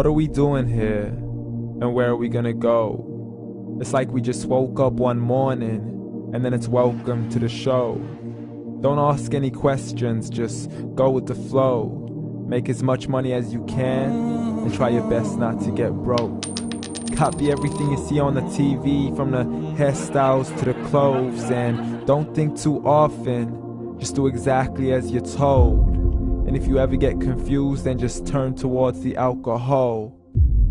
What are we doing here? And where are we gonna go? It's like we just woke up one morning and then it's welcome to the show. Don't ask any questions, just go with the flow. Make as much money as you can and try your best not to get broke. Copy everything you see on the TV, from the hairstyles to the clothes, and don't think too often, just do exactly as you're told. And if you ever get confused, then just turn towards the alcohol.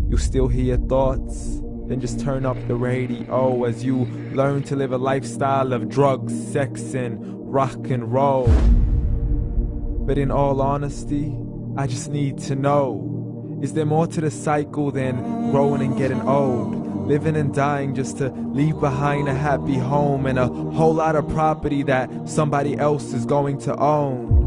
You'll still hear your thoughts, then just turn up the radio as you learn to live a lifestyle of drugs, sex, and rock and roll. But in all honesty, I just need to know, is there more to the cycle than growing and getting old? Living and dying just to leave behind a happy home and a whole lot of property that somebody else is going to own.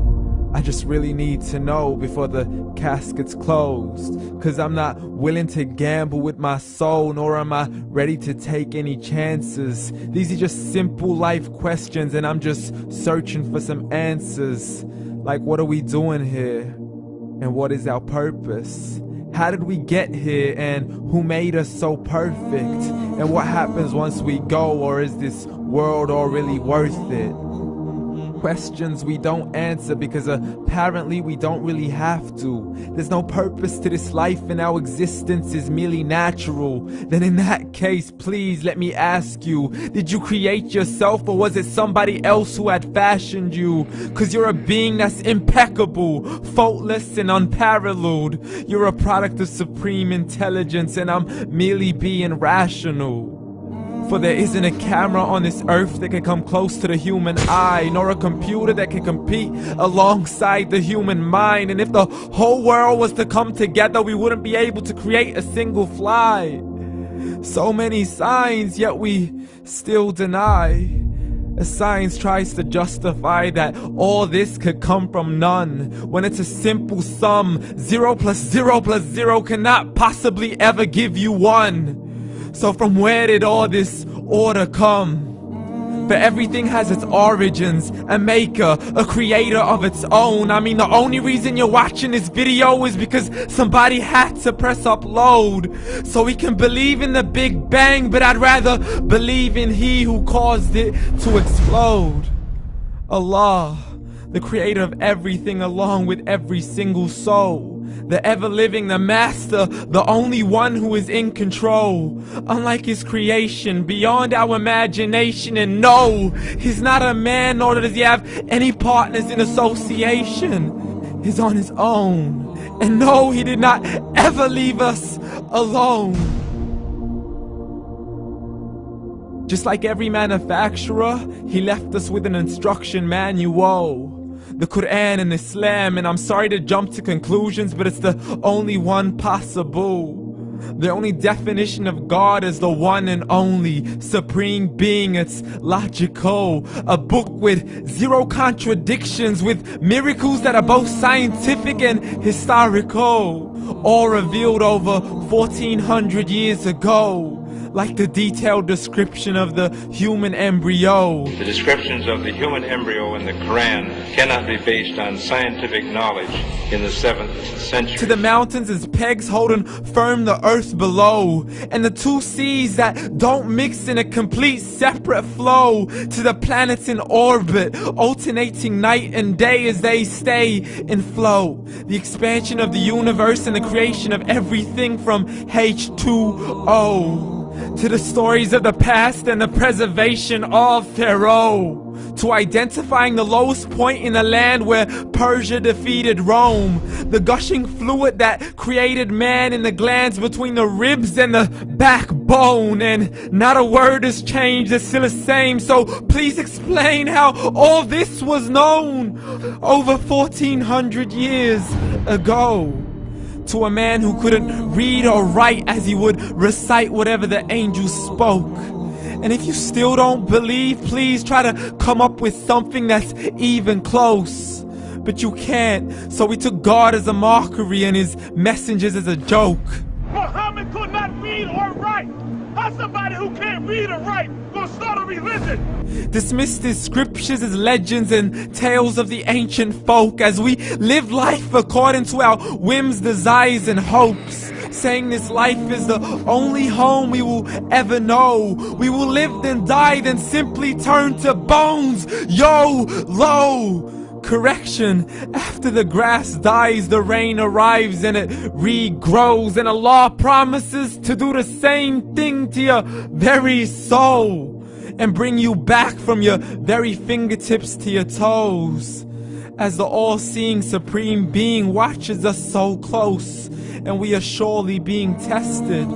I just really need to know before the casket's closed, 'cause I'm not willing to gamble with my soul, nor am I ready to take any chances. These are just simple life questions and I'm just searching for some answers. Like, what are we doing here? And what is our purpose? How did we get here, and who made us so perfect? And what happens once we go, or is this world all really worth it? Questions we don't answer because apparently we don't really have to. There's no purpose to this life and our existence is merely natural. Then in that case, please let me ask you, did you create yourself, or was it somebody else who had fashioned you? 'Cause you're a being that's impeccable, faultless and unparalleled. You're a product of supreme intelligence and I'm merely being rational. For there isn't a camera on this earth that can come close to the human eye, nor a computer that can compete alongside the human mind. And if the whole world was to come together, we wouldn't be able to create a single fly. So many signs, yet we still deny. As science tries to justify that all this could come from none, when it's a simple sum. 0 plus 0 plus 0 cannot possibly ever give you 1. So from where did all this order come? But everything has its origins, a maker, a creator of its own. I mean, the only reason you're watching this video is because somebody had to press upload. So we can believe in the Big Bang, but I'd rather believe in He who caused it to explode. Allah, the creator of everything along with every single soul. The ever-living, the master, the only one who is in control. Unlike his creation, beyond our imagination. And no, he's not a man, nor does he have any partners in association. He's on his own. And no, he did not ever leave us alone. Just like every manufacturer, he left us with an instruction manual. The Quran and Islam, and I'm sorry to jump to conclusions, but it's the only one possible. The only definition of God is the one and only supreme being. It's logical, a book with 0 contradictions, with miracles that are both scientific and historical, all revealed over 1400 years ago. Like the detailed description of the human embryo. The descriptions of the human embryo in the Quran cannot be based on scientific knowledge in the 7th century. To the mountains as pegs holding firm the earth below, and the 2 seas that don't mix in a complete separate flow. To the planets in orbit, alternating night and day as they stay in flow. The expansion of the universe and the creation of everything from H2O. To the stories of the past and the preservation of Pharaoh. To identifying the lowest point in the land where Persia defeated Rome. The gushing fluid that created man in the glands between the ribs and the backbone. And not a word has changed, it's still the same. So please explain how all this was known over 1400 years ago. To a man who couldn't read or write, as he would recite whatever the angels spoke. And if you still don't believe, please try to come up with something that's even close. But you can't, so we took God as a mockery and his messengers as a joke. Muhammad could not read or write. How's somebody who can't read or write gonna start a religion? Dismissed his scriptures as legends and tales of the ancient folk, as we live life according to our whims, desires, and hopes. saying this life is the only home we will ever know. We will live then die, then simply turn to bones. YOLO! Correction, after the grass dies, the rain arrives and it regrows, and Allah promises to do the same thing to your very soul and bring you back from your very fingertips to your toes, as the all-seeing supreme being watches us so close, and we are surely being tested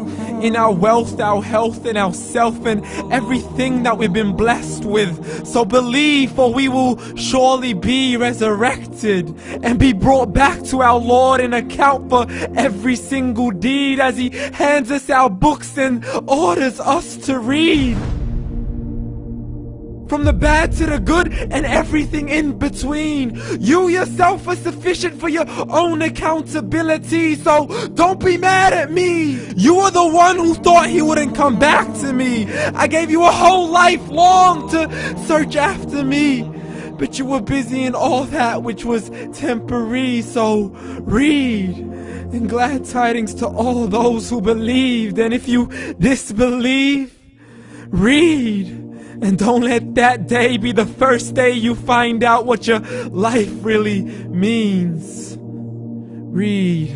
in our wealth, our health, and our self, and everything that we've been blessed with. So believe, for we will surely be resurrected and be brought back to our Lord and account for every single deed, as He hands us our books and orders us to read. From the bad to the good and everything in between. You yourself are sufficient for your own accountability, so don't be mad at me. You are the one who thought He wouldn't come back to me. I gave you a whole life long to search after me, but you were busy in all that which was temporary. So read, and glad tidings to all those who believed. And if you disbelieve, read. And don't let that day be the first day you find out what your life really means. Read.